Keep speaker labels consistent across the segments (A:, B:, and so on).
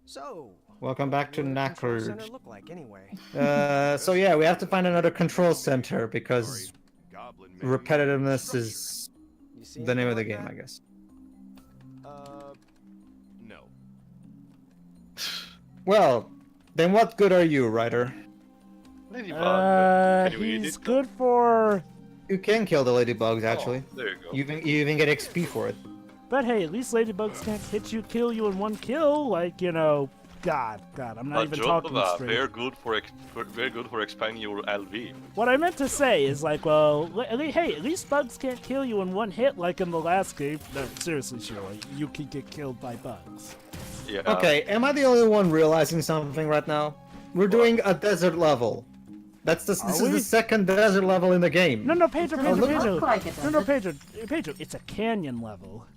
A: So,
B: Welcome back to Knack II.
A: center look like anyway?
B: So yeah, we have to find another control center because repetitiveness is the name of the game, I guess.
C: No.
B: Well, then what good are you, Ryder?
C: Ladybug. Can you eat
D: He's
C: it?
D: good for...
B: You can kill the ladybugs, actually.
C: Oh, there you go.
B: You even get XP for it.
D: But hey, at least ladybugs can't hit you, kill you in one kill. Like, you know, God, I'm not even talking straight.
C: Very good for expanding your LV.
D: What I meant to say is like, well, hey, at least bugs can't kill you in one hit like in the last game. No, seriously, Shirley, you can get killed by bugs.
C: Yeah.
B: Okay, am I the only one realizing something right now? We're doing a desert level. This is the second desert level in the game.
D: No, Pedro.
E: Like
D: Pedro, it's a canyon level.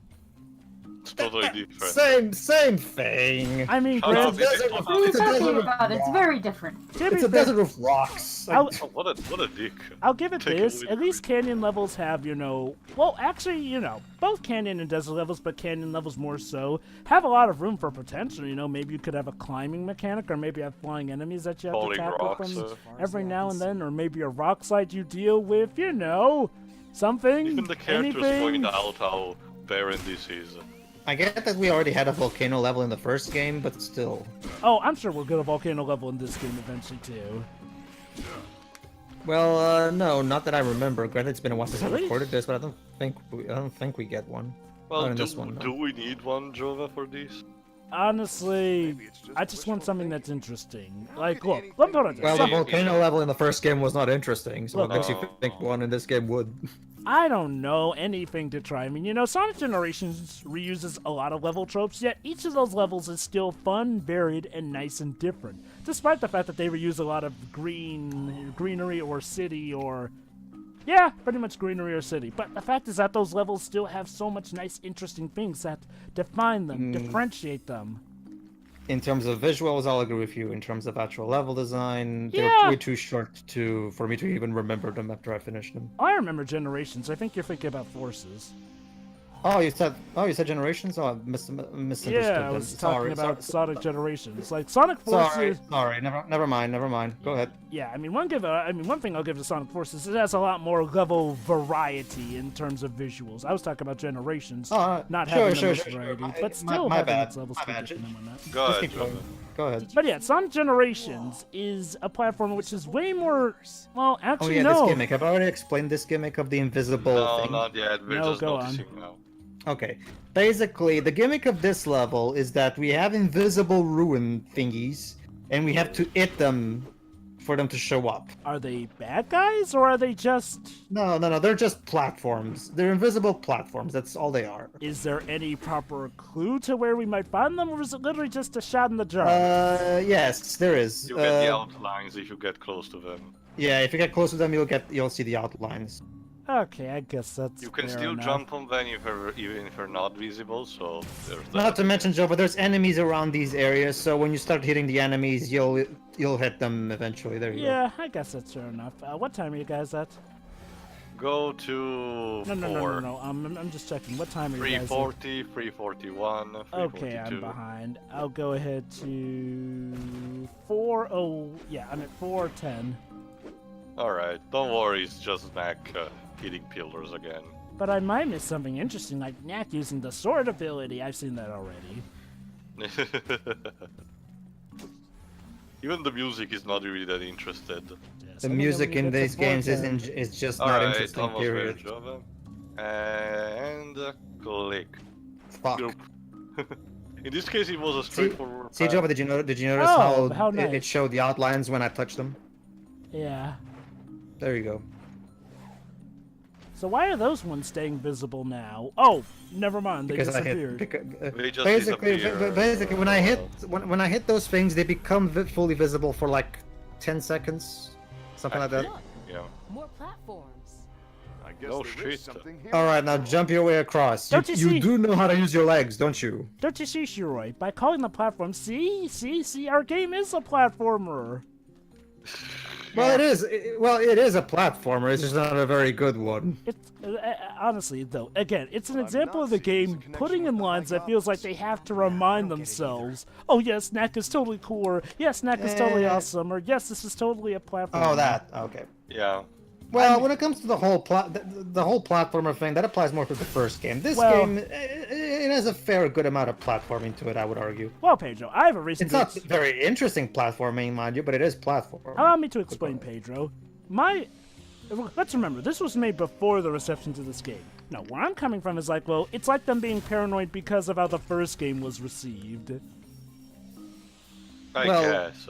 C: It's totally different.
B: Same thing.
D: I mean,
E: What are you talking about? It's very different.
B: It's a desert of rocks.
C: What a dick.
D: I'll give it this. At least canyon levels have, you know, well, actually, you know, both canyon and desert levels, but canyon levels more so, have a lot of room for potential. You know, maybe you could have a climbing mechanic, or maybe have flying enemies that you have to tackle from every now and then, or maybe a rock slide you deal with, you know, something,
C: Even the characters point out how barren this is.
B: I get that we already had a volcano level in the first game, but still.
D: Oh, I'm sure we'll get a volcano level in this game eventually too.
B: Well, no, not that I remember. Granted, it's been a while since I recorded this, but I don't think we get one.
C: Well,
B: no.
C: do we need one Jova for this?
D: Honestly, I just want something that's interesting. Like, look, let me put it this.
B: Well, the volcano level in the first game was not interesting, so
D: Look,
B: what makes you think one in this game would?
D: I don't know anything to try. I mean, you know, Sonic Generations reuses a lot of level tropes, yet each of those levels is still fun, varied, and nice and different. Despite the fact that they reuse a lot of greenery or city or... yeah, pretty much greenery or city. But the fact is that those levels still have so much nice, interesting things that define them, differentiate them.
B: In terms of visuals, I'll agree with you. In terms of actual level design, they're way too short for me to even remember them after I finished them.
D: I remember Generations. I think you're thinking about Forces.
B: Oh, you said Generations? Oh, I misunderstood.
D: Yeah, I was talking about Sonic Generations. Like Sonic Forces.
B: Sorry. Never mind. Go ahead.
D: Yeah, I mean, one thing I'll give to Sonic Forces is it has a lot more level variety in terms of visuals. I was talking about Generations, not having the most variety, but still having its levels different and whatnot.
B: Go ahead.
D: But yeah, Sonic Generations is a platform which is way more. Well, actually,
B: this gimmick. I've already explained this gimmick of the invisible thing.
C: No, not yet. We're just noticing now.
B: Okay, basically, the gimmick of this level is that we have invisible ruin thingies, and we have to hit them for them to show up.
D: Are they bad guys, or are they just...
B: No, they're just platforms. They're invisible platforms, that's all they are.
D: Is there any proper clue to where we might find them, or is it literally just a shot in the dark?
B: Yes, there is.
C: You get the outlines if you get close to them.
B: Yeah, if you get close to them, you'll see the outlines.
D: Okay, I guess that's
C: You can
D: fair
C: still
D: enough.
C: jump on them even if they're not visible, so there's that.
B: Not to mention, Joe, but there's enemies around these areas, so when you start hitting the enemies, you'll hit them eventually. There you go.
D: Yeah, I guess that's fair enough. What time are you guys at?
C: Go to
D: No. I'm just checking. What time are you guys at?
C: 340, 341, 342.
D: Okay, I'm behind. I'll go ahead to 4. Oh, yeah, I'm at 4:10.
C: Alright, don't worry, it's just Knack hitting pillars again.
D: But I might miss something interesting, like Knack using the sword ability. I've seen that already.
C: Even the music is not really that interested.
B: The music in these games is just not interesting, period.
C: And click.
B: Fuck.
C: In this case, it was a straightforward.
B: See, Joe, did you notice how nice. It showed the outlines when I touched them?
D: Yeah.
B: There you go.
D: So why are those ones staying visible now? Oh, never mind. They disappeared.
C: They just
B: basically, when I hit those things, they become fully visible for like 10 seconds, something like that.
C: Yeah.
F: More platforms.
C: I guess there is
A: something here.
B: All right, now jump your way across. You do know how to use your legs, don't you?
D: Don't you see, Shiroi? By calling the platform, see, our game is a platformer.
B: Well, it is a platformer. It's just not a very good one.
D: It's honestly though, again, it's an example of the game putting in lines that feels like they have to remind themselves, oh yes, Knack is totally cool, or yes, Knack is totally awesome, or yes, this is totally a platform.
B: Oh, that okay.
C: Yeah.
B: Well, when it comes to the whole platformer thing, that applies more to the first game. This game, it has a fair good amount of platforming to it, I would argue.
D: Well, Pedro, I have a reason.
B: It's not very interesting platforming, mind you, but it is platform.
D: Allow me to explain, Pedro. Let's remember, this was made before the reception to this game. Now, where I'm coming from is like, well, it's like them being paranoid because of how the first game was received.
C: I guess.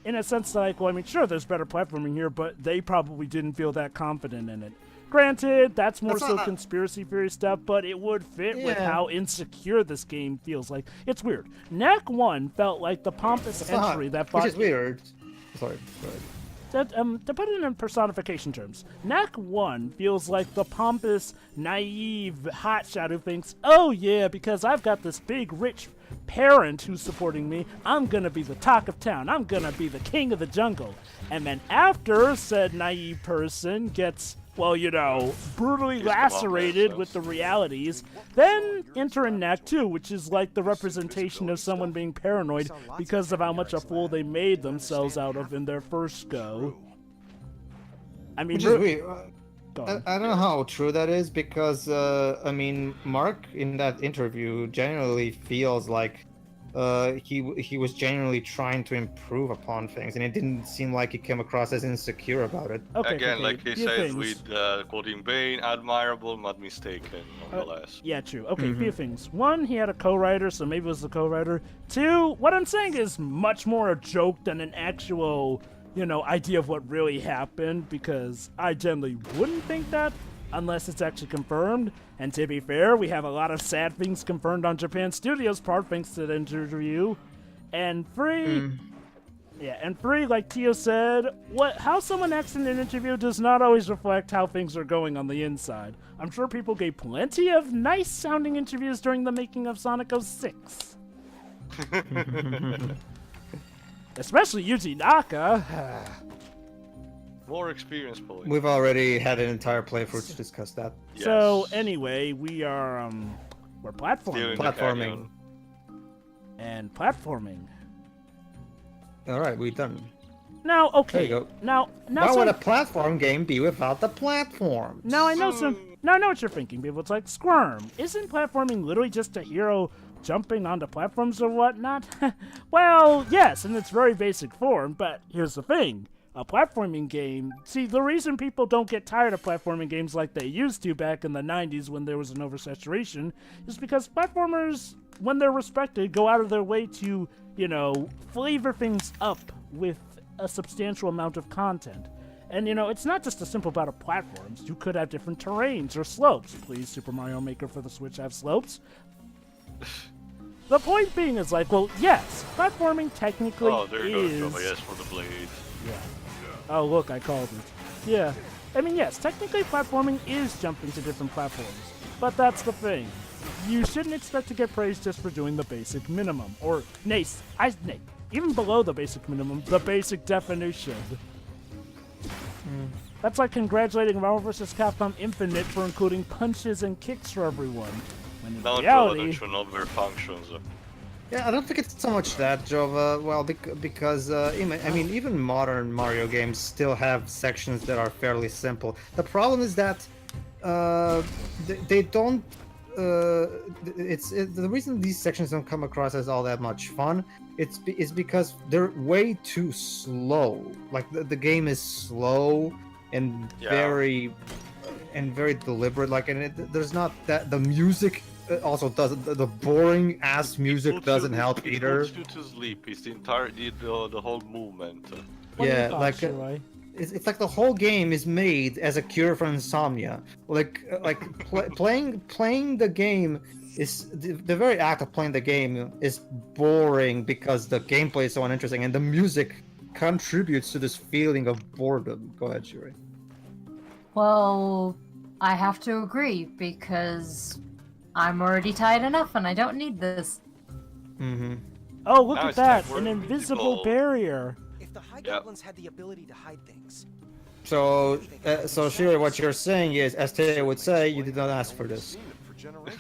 D: In a sense, like, well, I mean, sure, there's better platforming here, but they probably didn't feel that confident in it. Granted, that's more so conspiracy theory stuff, but it would fit with how insecure this game feels like. It's weird. Knack 1 felt like the pompous entry that
B: which is weird. Sorry.
D: To put it in personification terms, Knack 1 feels like the pompous, naive hotshot who thinks, oh yeah, because I've got this big, rich parent who's supporting me, I'm gonna be the talk of town, I'm gonna be the king of the jungle. And then after said naive person gets, well, you know, brutally lacerated with the realities, then enter in Knack 2, which is like the representation of someone being paranoid because of how much a fool they made themselves out of in their first go. I mean,
B: which is weird. I don't know how true that is because, I mean, Mark in that interview generally feels like he was genuinely trying to improve upon things, and it didn't seem like he came across as insecure about it.
C: Okay, again, like he says with quoting Bane, admirable, not mistaken, nonetheless.
D: Yeah, true. Okay, few things. One, he had a co-writer, so maybe it was the co-writer. Two, what I'm saying is much more a joke than an actual, you know, idea of what really happened, because I generally wouldn't think that unless it's actually confirmed. And to be fair, we have a lot of sad things confirmed on Japan Studios' part thanks to the interview. And three, like Tio said, how someone acts in an interview does not always reflect how things are going on the inside. I'm sure people gave plenty of nice sounding interviews during the making of Sonic 06. Especially Yuji Naka.
C: More experience point.
B: We've already had an entire playthrough to discuss that.
C: Yes.
D: So anyway, we're platforming.
B: Platforming.
D: And platforming.
B: All right, we're done.
D: Now, okay.
B: There you go.
D: Now
B: Why would a platform game be without the platform?
D: Now I know I know what you're thinking, people. It's like SCWRM. Isn't platforming literally just a hero jumping onto platforms or whatnot? Well, yes, in its very basic form, but here's the thing. A platforming game, see, the reason people don't get tired of platforming games like they used to back in the 90s when there was an oversaturation is because platformers, when they're respected, go out of their way to, you know, flavor things up with a substantial amount of content. And, you know, it's not just a simple battle of platforms. You could have different terrains or slopes. Please, Super Mario Maker for the Switch have slopes. The point being is like, well, yes, platforming technically is...
C: Oh, there goes Jova, yes, for the blade.
D: Yeah. Oh, look, I called it. Yeah. I mean, yes, technically platforming is jumping to different platforms. But that's the thing. You shouldn't expect to get praised just for doing the basic minimum. Or, nay, even below the basic minimum, the basic definition. That's like congratulating Marvel vs. Capcom Infinite for including punches and kicks for everyone. When in reality...
C: functions.
B: Yeah, I don't think it's so much that, Jova. Well, because, I mean, even modern Mario games still have sections that are fairly simple. The problem is that they don't... the reason these sections don't come across as all that much fun is because they're way too slow. Like, the game is slow and very deliberate. Like, and there's not that... The music... also doesn't, the boring ass music doesn't help either.
C: It puts you to sleep. It's the whole movement.
B: Yeah, like it's like the whole game is made as a cure for insomnia. Playing the game is the very act of playing the game is boring because the gameplay is so uninteresting and the music contributes to this feeling of boredom. Go ahead, Shuri.
E: Well, I have to agree because I'm already tired enough and I don't need this.
B: Mm-hmm.
D: Oh, look at that! An invisible barrier!
A: the High Goblins had the ability to hide things.
B: So, Shiri, what you're saying is, STA would say, you did not ask for this.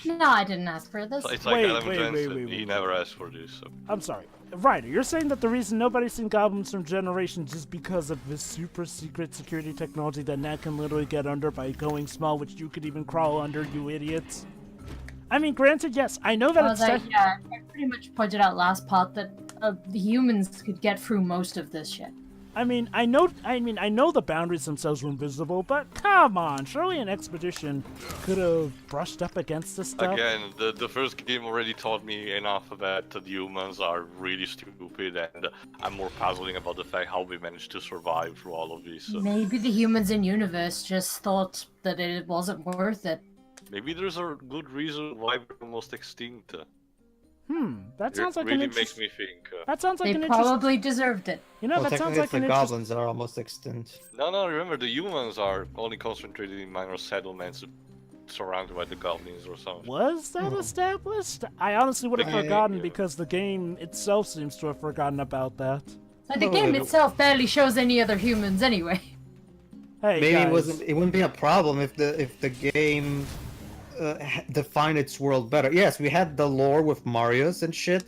E: No, I didn't ask for this.
C: It's like
D: Wait,
C: Adam
D: wait,
C: Jensen,
D: wait,
C: he never asked for this. So.
D: I'm sorry. Ryder, you're saying that the reason nobody's seen Goblins from Generations is because of this super secret security technology that Knack can literally get under by going small, which you could even crawl under, you idiots? I mean, granted, yes, I know that
E: I pretty much pointed out last part that the humans could get through most of this shit.
D: I know the boundaries themselves were invisible, but come on, surely an expedition could have brushed up against this stuff.
C: Again, the first game already taught me enough that the humans are really stupid, and I'm more puzzling about the fact how we managed to survive through all of this.
E: Maybe the humans in universe just thought that it wasn't worth it.
C: Maybe there's a good reason why we're almost extinct.
D: That sounds like
C: really
D: an
C: makes me think.
D: That sounds like
E: They
D: an
E: probably deserved it.
D: You know,
B: Well,
D: that sounds
B: technically,
D: like
B: the
D: an
B: goblins are almost extinct.
C: No, remember the humans are only concentrated in minor settlements surrounded by the goblins or something.
D: Was that established? I honestly would have forgotten because the game itself seems to have forgotten about that.
E: But the game itself barely shows any other humans anyway.
D: Hey,
B: Maybe
D: guys.
B: it wouldn't be a problem if the game defined its world better. Yes, we had the lore with Marius and shit,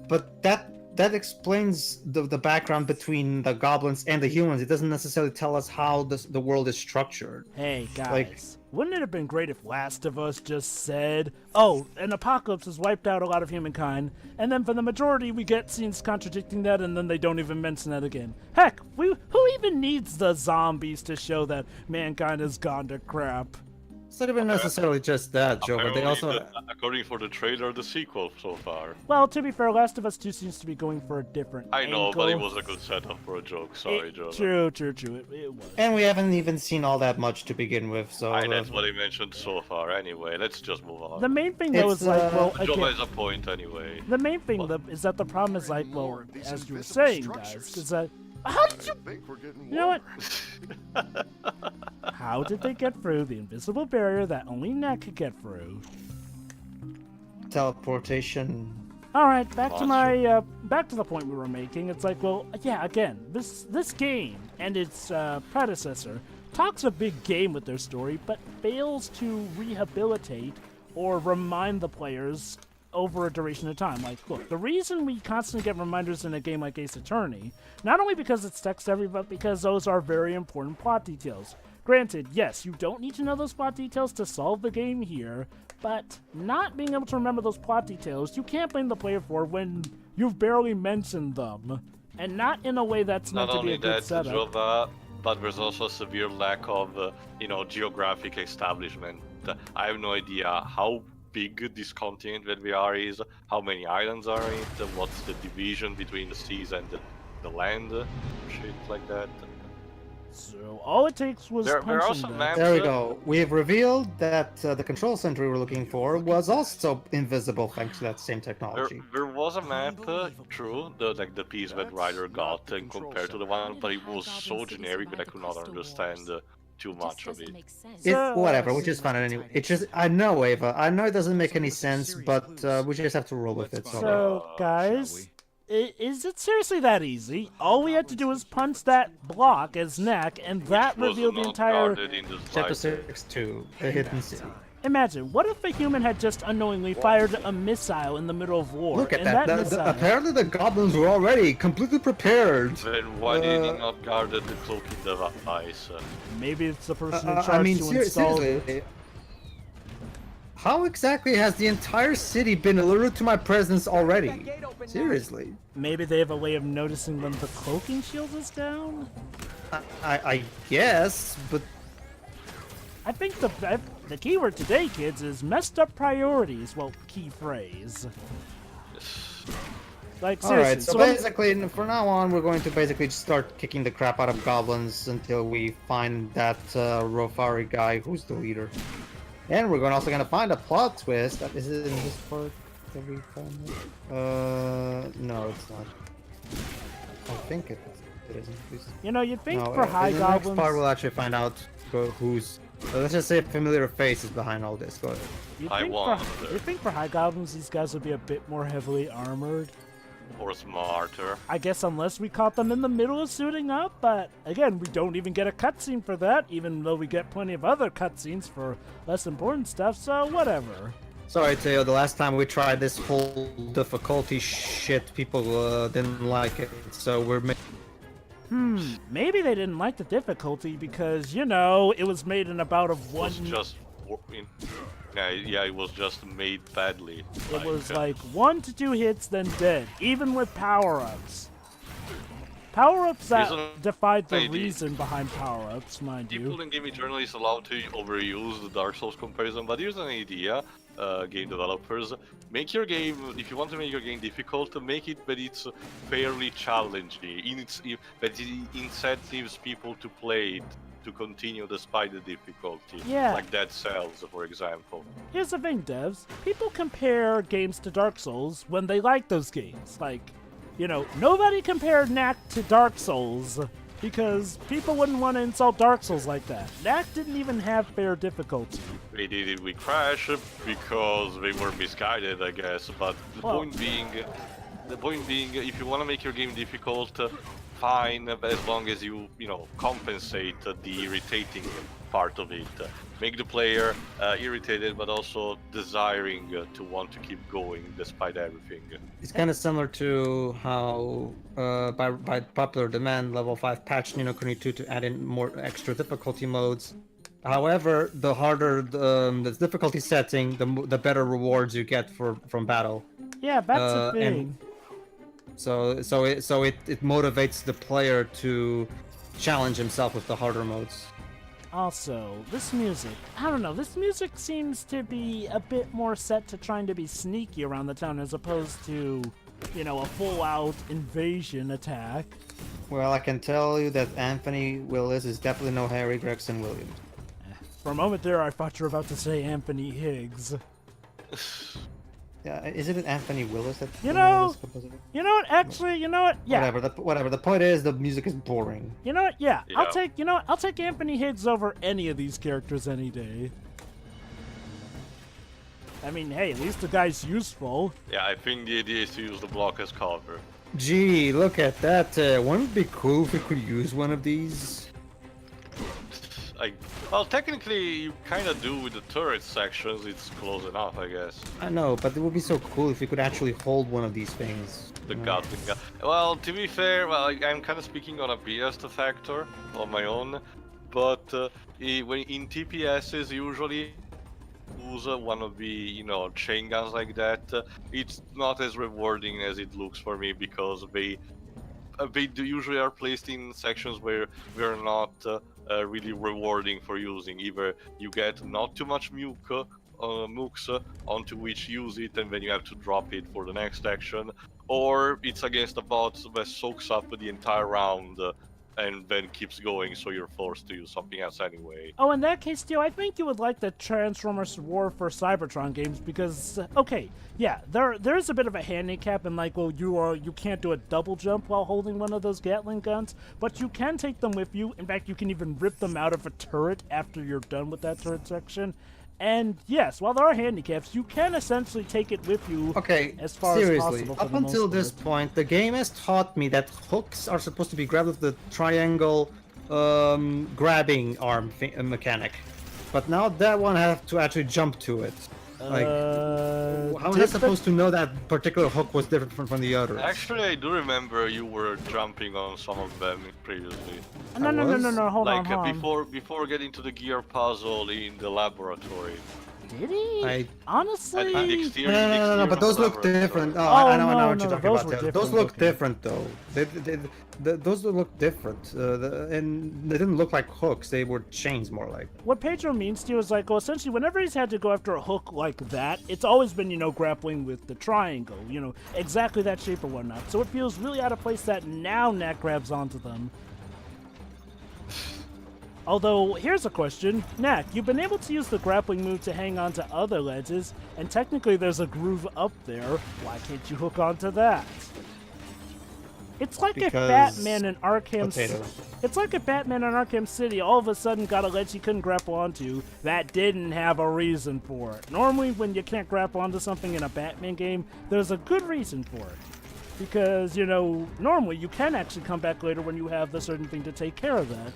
B: but that explains the background between the goblins and the humans. It doesn't necessarily tell us how the world is structured.
D: Hey, guys. Wouldn't it have been great if Last of Us just said, oh, an apocalypse has wiped out a lot of humankind, and then for the majority we get scenes contradicting that, and then they don't even mention that again. Heck, who even needs the zombies to show that mankind has gone to crap?
B: It's not even necessarily just that, Joe, but they also...
C: According for the trailer, the sequel so far.
D: Well, to be fair, Last of Us 2 seems to be going for a different
C: I know,
D: angle.
C: but it was a good setup for a joke. Sorry, Joe.
D: True. It was.
B: And we haven't even seen all that much to begin with, so...
C: That's what I mentioned so far. Anyway, let's just move on.
D: The main thing, though, is like, well,
C: Joe
D: again,
C: has a point anyway.
D: the main thing is that the problem is like, well, as you were saying, guys, is that how did you? You know what? How did they get through the invisible barrier that only Knack could get through?
B: Teleportation.
D: All right, back to the point we were making. It's like, well, yeah, again, this game and its predecessor talks a big game with their story, but fails to rehabilitate or remind the players over a duration of time. Like, look, the reason we constantly get reminders in a game like Ace Attorney, not only because it's text-heavy, but because those are very important plot details. Granted, yes, you don't need to know those plot details to solve the game here, but not being able to remember those plot details, you can't blame the player for when you've barely mentioned them, and not in a way that's meant to be a good setup.
C: But there's also a severe lack of, geographic establishment. I have no idea how big this continent that we are is, how many islands are in it, what's the division between the seas and the land, shit like that.
D: So all it takes was punching that.
B: There we go. We have revealed that the control center we were looking for was also invisible thanks to that same technology.
C: There was a map, true, the piece that Ryder got compared to the one, but it was so generic that I could not understand too much of it.
B: Whatever, which is fine anyway. It's just, I know, Ava, I know it doesn't make any sense, but we just have to roll with it.
D: So, guys, is it seriously that easy? All we had to do was punch that block as Knack, and that revealed the entire...
B: Chapter 6-2, The Hidden City.
D: Imagine, what if a human had just unknowingly fired a missile in the middle of war?
B: Look at that. Apparently the goblins were already completely prepared.
C: Then why did he not guard the cloaking device?
D: Maybe it's the person in charge to install
B: seriously, how exactly has the entire city been alerted to my presence already? Seriously.
D: Maybe they have a way of noticing when the cloaking shield is down?
B: I guess, but...
D: I think the keyword today, kids, is messed up priorities. Well, key phrase. Like, seriously.
B: Alright, so basically, from now on, we're going to basically just start kicking the crap out of goblins until we find that Rofari guy who's the leader. And we're also going to find a plot twist. Is it in this part that we found it? No, it's not. I think it isn't.
D: You know, you'd think
B: no,
D: for high goblins...
B: In the next part, we'll actually find out who's... let's just say a familiar face is behind all this. Go ahead.
D: You'd think for high goblins, these guys would be a bit more heavily armored.
C: or smarter.
D: I guess unless we caught them in the middle of suiting up, but again, we don't even get a cutscene for that, even though we get plenty of other cutscenes for less important stuff, so whatever.
B: Sorry, Teo, the last time we tried this whole difficulty shit, people didn't like it, so we're
D: Maybe they didn't like the difficulty because, you know, it was made in about of one...
C: Yeah, it was just made badly.
D: It was like 1 to 2 hits, then dead, even with power-ups. Power-ups that defied the reason behind power-ups, mind you.
C: People in game eternal is allowed to overuse the Dark Souls comparison, but here's an idea, game developers. Make your game, if you want to make your game difficult, make it but it's fairly challenging. That it incentives people to play it, to continue despite the difficulty.
D: Yeah.
C: Like Dead Cells, for example.
D: Here's the thing, devs. People compare games to Dark Souls when they like those games. Like, you know, nobody compared Knack to Dark Souls because people wouldn't want to insult Dark Souls like that. Knack didn't even have fair difficulty.
C: They did it with Crash because they were misguided, I guess. But the point being, if you want to make your game difficult, fine, as long as you compensate the irritating part of it. Make the player irritated, but also desiring to want to keep going despite everything.
B: It's kind of similar to how, by popular demand, level 5 patched Ni no Kuni 2 to add in more extra difficulty modes. However, the harder the difficulty setting, the better rewards you get from battle.
D: Yeah, that's the thing.
B: So it motivates the player to challenge himself with the harder modes.
D: Also, this music, I don't know, this music seems to be a bit more set to trying to be sneaky around the town as opposed to, you know, a full-out invasion attack.
B: Well, I can tell you that Anthony Willis is definitely no Harry Gregson Williams.
D: For a moment there, I thought you were about to say Anthony Higgs.
B: Yeah, isn't it Anthony Willis that?
D: You know what? Actually, you know what? Yeah.
B: Whatever. The point is, the music is boring.
D: You know what? Yeah. I'll take Anthony Higgs over any of these characters any day. I mean, hey, at least the guy's useful.
C: Yeah, I think the idea is to use the block as cover.
B: Gee, look at that. Wouldn't it be cool if we could use one of these?
C: Well, technically, you kind of do with the turret sections. It's close enough, I guess.
B: I know, but it would be so cool if we could actually hold one of these things.
C: The Goblin. Well, to be fair, I'm kind of speaking on a PS factor on my own, but when in TPSs usually use one of the chain guns like that. It's not as rewarding as it looks for me because they usually are placed in sections where we're not really rewarding for using. Either you get not too much mooks onto which use it and then you have to drop it for the next action, or it's against a bot that soaks up the entire round and then keeps going, so you're forced to use something else anyway.
D: Oh, in that case, too, I think you would like the Transformers War for Cybertron games because, okay, yeah, there's a bit of a handicap in like, well, you can't do a double jump while holding one of those Gatling guns, but you can take them with you. In fact, you can even rip them out of a turret after you're done with that turret section. And yes, while there are handicaps, you can essentially take it with you as far as possible.
B: Up until this point, the game has taught me that hooks are supposed to be grabbed with the triangle grabbing arm mechanic. But now that one I have to actually jump to it. Like, how was I supposed to know that particular hook was different from the others?
C: Actually, I do remember you were jumping on some of them previously.
D: No, hold on.
C: Before getting to the gear puzzle in the laboratory.
D: Did he? Honestly?
B: No, but those look different. I know what you're talking about. Those look different, though. Those look different. And they didn't look like hooks. They were chains, more like.
D: What Pedro means to is like, well, essentially, whenever he's had to go after a hook like that, it's always been, grappling with the triangle, exactly that shape or whatnot. So it feels really out of place that now Knack grabs onto them. Although, here's a question. Knack, you've been able to use the grappling move to hang on to other ledges, and technically there's a groove up there. Why can't you hook onto that? It's like if Batman in Arkham City all of a sudden got a ledge he couldn't grapple onto that didn't have a reason for it. Normally, when you can't grapple onto something in a Batman game, there's a good reason for it. because, you know, normally you can actually come back later when you have the certain thing to take care of that.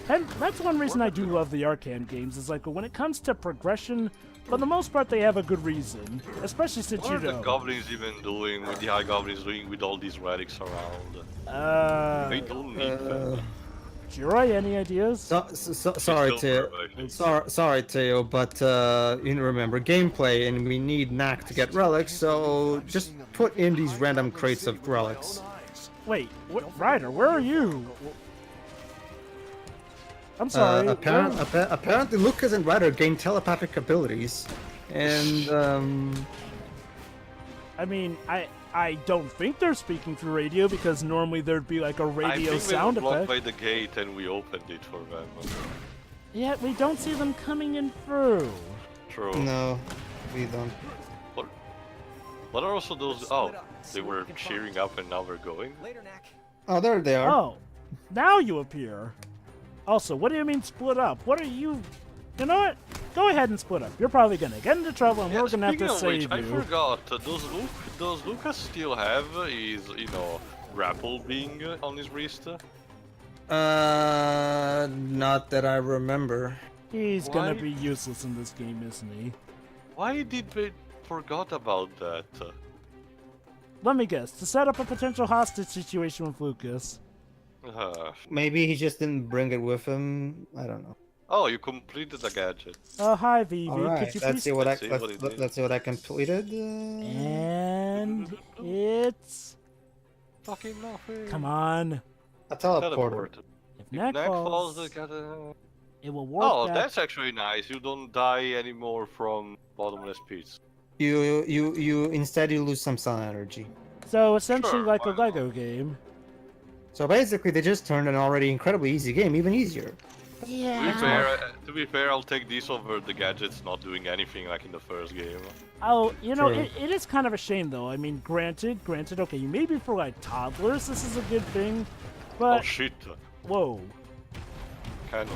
D: And that's one reason I do love the Arcane games, is like when it comes to progression, for the most part they have a good reason, especially since
C: What
D: you
C: are the
D: know.
C: goblins even doing, with the high goblins doing with all these relics around? They don't need them.
D: Jirai, any ideas?
B: Sorry, Teo. Sorry, Teo, but you remember gameplay, and we need Knack to get relics, so just put in these random crates of relics.
D: Wait, Ryder, where are you? I'm sorry.
B: Apparently, Lucas and Ryder gain telepathic abilities, and
D: I mean, I don't think they're speaking through radio, because normally there'd be like a radio sound
C: I think we were
D: effect.
C: blocked by the gate and we opened it for them.
D: Yet we don't see them coming in through.
C: True.
B: no, we don't.
C: What are also those? Oh, they were cheering up and now we're going.
A: Later, Knack.
B: Oh, there they are.
D: Oh, now you appear. Also, what do you mean split up? What are you... You know what? Go ahead and split up. You're probably gonna get into trouble, and we're gonna have to
C: Speaking of
D: save
C: which,
D: you.
C: I forgot. Does Lucas still have his, grapple being on his wrist?
B: Not that I remember.
D: He's gonna
C: Why?
D: be useless in this game, isn't he?
C: Why did we forgot about that?
D: Let me guess. To set up a potential hostage situation with Lucas.
B: Maybe he just didn't bring it with him. I don't know.
C: Oh, you completed the gadget.
D: Oh, hi, Vivi.
B: All right,
D: Could you
B: let's
D: please...
B: see what
C: Let's see what it is.
B: let's see what I completed.
D: And it's...
C: Fucking nothing.
D: Come on.
B: A teleporter.
C: Teleported.
D: If
C: If
D: Knack
C: Knack falls,
D: falls,
C: they gotta...
D: it will work
C: Oh,
D: back.
C: that's actually nice. You don't die anymore from bottomless pits.
B: You instead you lose some sun energy.
D: So, essentially
C: Sure,
D: like a
C: why not?
D: Lego game.
B: So basically, they just turned an already incredibly easy game even easier.
C: To be fair, I'll take this over the gadgets not doing anything like in the first game.
D: Oh, you know,
B: True.
D: it is kind of a shame, though. I mean, granted, okay, maybe for, like, toddlers this is a good thing,
C: Oh
D: but...
C: shit.
D: Whoa.
C: Cannons.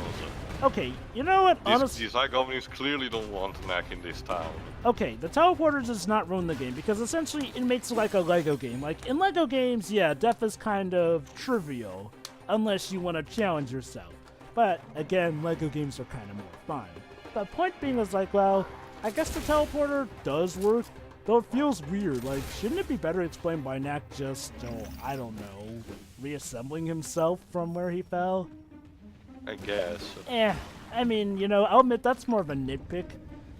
D: Okay, you know what? Honestly,
C: These high goblins clearly don't want Knack in this town.
D: okay, the teleporter does not ruin the game, because essentially it makes it like a Lego game. Like, in Lego games, yeah, death is kind of trivial, unless you want to challenge yourself. But, again, Lego games are kind of more fun. The point being is like, well, I guess the teleporter does work, though it feels weird. Like, shouldn't it be better explained by Knack just, I don't know, reassembling himself from where he fell?
C: I guess.
D: I mean, you know, I'll admit that's more of a nitpick,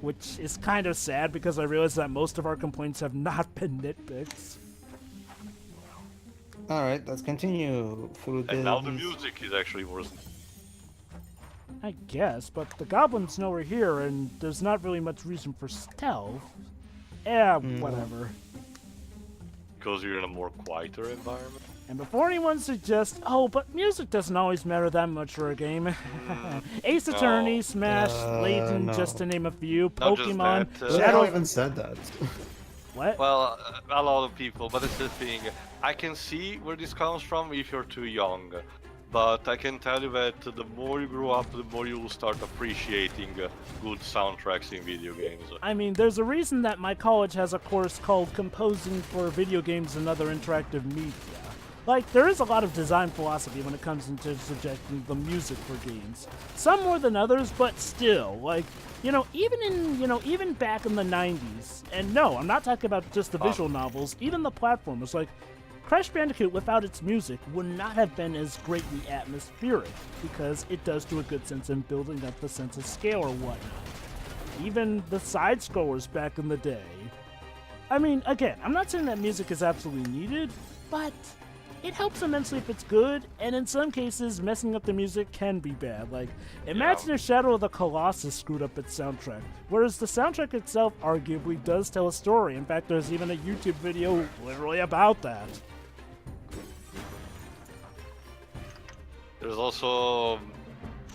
D: which is kind of sad because I realize that most of our complaints have not been nitpicks.
B: All right, let's continue through
C: And now the music is actually worse.
D: I guess, but the goblins know we're here, and there's not really much reason for stealth. Whatever.
C: Because you're in a more quieter environment.
D: And before anyone suggests, oh, but music doesn't always matter that much for a game. Ace Attorney,
C: No.
D: Smash, Layton,
B: no.
D: just to name a few,
C: Not just
D: Pokemon,
C: that,
B: I
D: Shadow...
B: even said that.
D: What?
C: Well, a lot of people, but it's the thing. I can see where this comes from if you're too young. But I can tell you that the more you grow up, the more you will start appreciating good soundtracks in video games.
D: I mean, there's a reason that my college has a course called Composing for Video Games and Other Interactive Media. Like, there is a lot of design philosophy when it comes into subjecting the music for games. Some more than others, but still, like, even back in the 90s, and no, I'm not talking about just the visual novels, even the platformers, like, Crash Bandicoot without its music would not have been as greatly atmospheric, because it does do a good sense in building up the sense of scale or whatnot. Even the side-scrollers back in the day. I mean, again, I'm not saying that music is absolutely needed, but it helps immensely if it's good, and in some cases, messing up the music can be bad. Like, imagine if Shadow of the Colossus screwed up its soundtrack, whereas the soundtrack itself arguably does tell a story. In fact, there's even a YouTube video literally about that.
C: There's also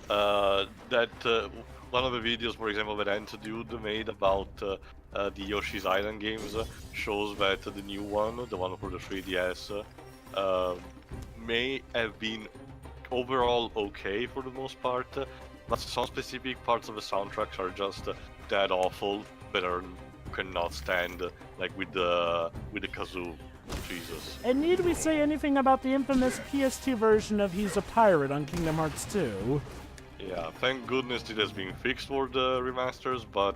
C: one of the videos, for example, that Antidude made about the Yoshi's Island games shows that the new one, the one for the 3DS, may have been overall okay for the most part, but some specific parts of the soundtracks are just that awful that you cannot stand, like with the kazoo. Jesus.
D: And need we say anything about the infamous PS2 version of He's a Pirate on Kingdom Hearts 2?
C: Yeah, thank goodness it has been fixed for the remasters, but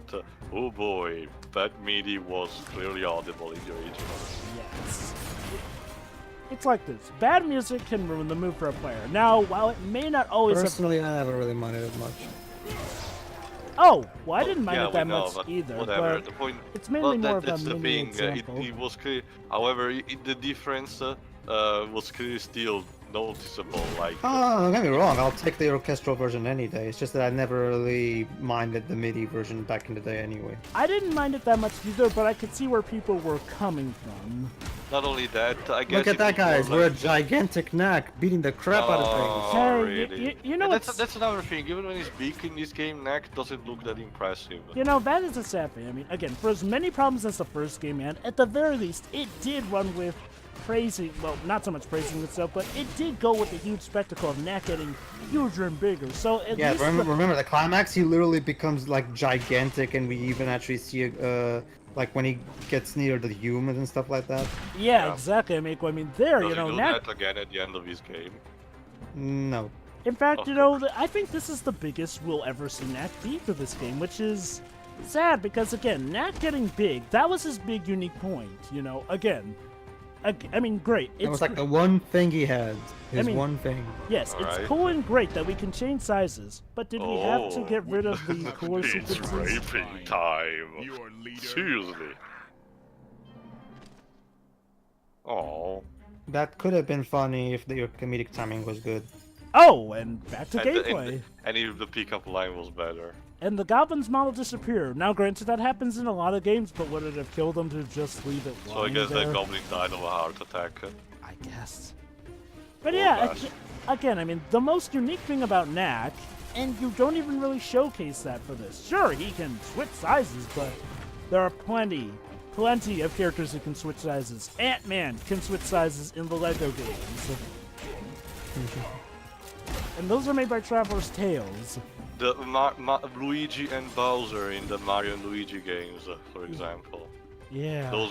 C: oh boy, that MIDI was clearly audible in the original.
D: Yes. It's like this. Bad music can ruin the mood for a player. Now, while it may not always have...
B: Personally, I never really minded it much.
D: Oh, well, I didn't mind
C: Yeah,
D: it that
C: we know,
D: much
C: but
D: either.
C: whatever.
D: But
C: The point.
D: it's mainly more of a
C: that's the
D: mini
C: thing.
D: example.
C: It was clear. However, the difference was clearly still noticeable. Like.
B: Oh, don't get me wrong, I'll take the orchestral version any day. It's just that I never really minded the MIDI version back in the day anyway.
D: I didn't mind it that much either, but I could see where people were coming from.
C: Not only that, I guess.
B: Look at
C: it
B: that,
C: was more
B: guys. We're a
C: like-
B: gigantic Knack, beating the crap out of things.
D: Hey,
C: really?
D: you know
C: And
D: what's...
C: that's another thing. Even when he's big in this game, Knack doesn't look that impressive.
D: You know, that is a sad thing. I mean, again, for as many problems as the first game had, at the very least, it did run with praising, well, not so much praising itself, but it did go with the huge spectacle of Knack getting huger and bigger. So at
B: Yeah,
D: least
B: remember the climax, he literally becomes like gigantic, and we even actually see like when he gets near the humans and stuff like that.
D: yeah, exactly. I mean, there,
C: Does
D: you know,
C: he do
D: Knack...
C: that again at the end of his game?
B: No.
D: In fact,
C: Of
D: you know, I think this is the biggest we'll ever see Knack be for this game, which is sad because, again, Knack getting big, that was his big unique point, you know, again. I mean, great.
B: It was like the one thing he had. His
D: mean-
B: one thing.
D: Yes, it's
C: Alright.
D: cool and great that we can change sizes, but did we have to
C: Oh.
D: get rid of the core
C: It's
D: sequences?
C: raping time.
F: Your leader.
C: Seriously. Oh.
B: That could have been funny if your comedic timing was good.
D: Oh, and back to
C: And,
D: gameplay.
C: and if the pickup line was better.
D: And the Goblins model disappeared. Now, granted, that happens in a lot of games, but would it have killed them to just leave it
C: So I
D: lying
C: guess
D: there?
C: that goblin died of a heart attack.
D: I guess. But
C: Or
D: yeah,
C: bust.
D: again, I mean, the most unique thing about Knack, and you don't even really showcase that for this. Sure, he can switch sizes, but there are plenty of characters who can switch sizes. Ant-Man can switch sizes in the LEGO games. And those are made by Traveler's Tales.
C: The Luigi and Bowser in the Mario and Luigi games, for example.
D: Yeah.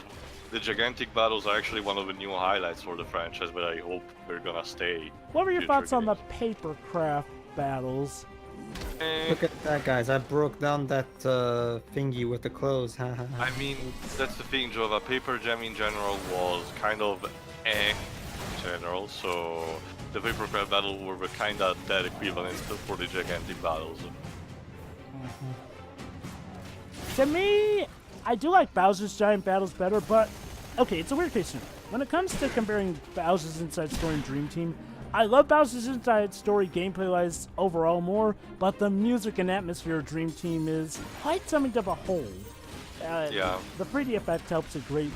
C: The gigantic battles are actually one of the new highlights for the franchise, but I hope they're gonna stay.
D: What were your
C: future
D: thoughts on the
C: games.
D: papercraft battles?
B: Look at that, guys. I broke down that thingy with the clothes.
C: I mean, that's the thing, Jova. Paper Jam in general was kind of in general, so the papercraft battle were kind of that equivalent for the gigantic battles.
D: To me, I do like Bowser's Giant Battles better, but okay, it's a weird case. When it comes to comparing Bowser's Inside Story and Dream Team, I love Bowser's Inside Story gameplay-wise overall more, but the music and atmosphere of Dream Team is quite something to behold.
C: Yeah.
D: The 3D effect helps it greatly.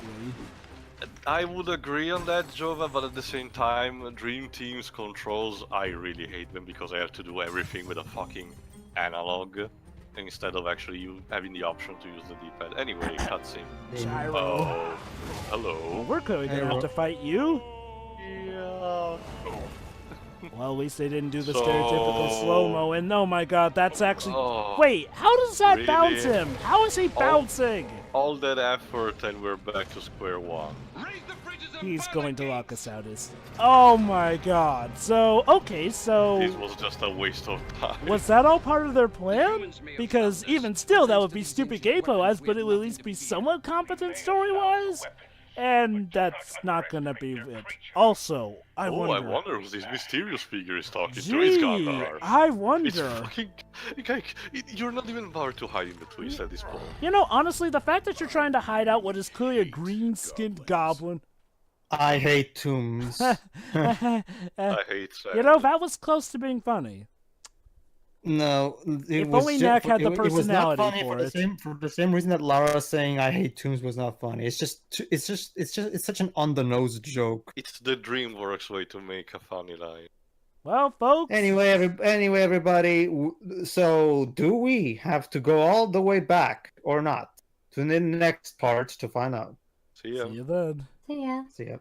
C: I would agree on that, Jova, but at the same time, Dream Team's controls, I really hate them because I have to do everything with a fucking analog instead of actually having the option to use the D-pad. Anyway, cutscene.
D: Gyro.
C: Oh, hello.
D: We're clearly gonna
B: Hey,
D: have to fight you.
C: Yeah.
D: Well, at least they didn't do the
C: So-
D: stereotypical slow-mo, and oh my god, that's actually...
C: Oh,
D: Wait, how does that
C: really?
D: bounce him? How is he bouncing?
C: all that effort and we're back to square one.
D: He's going to lock us out. Oh my god. So, okay, so...
C: This was just a waste of time.
D: Was that all part of their plan? Because even still, that would be stupid gameplay-wise, but it would at least be somewhat competent story-wise? And that's not gonna be it. Also, I
C: Oh,
D: wonder...
C: I wonder who this mysterious figure is talking to. It's
D: Gee,
C: Gondar.
D: I
C: It's
D: wonder...
C: fucking... Like, you're not even bothered to hide in the twist at this point.
D: You know, honestly, the fact that you're trying to hide out what is clearly a green-skinned goblin...
B: I hate tombs.
C: I hate that.
D: You know, that was close to being funny.
B: No, it
D: If
B: was
D: only
B: ju-
D: Knack had the
B: it was not
D: personality
B: funny
D: for
B: for
D: it.
B: the same reason that Lara saying I hate tombs was not funny. It's such an on the nose joke.
C: It's the DreamWorks way to make a funny line.
D: Well, folks...
B: Anyway, everybody. So, do we have to go all the way back or not? Tune in next part to find out.
C: See ya.
D: See you then.
E: So yeah.
B: See ya.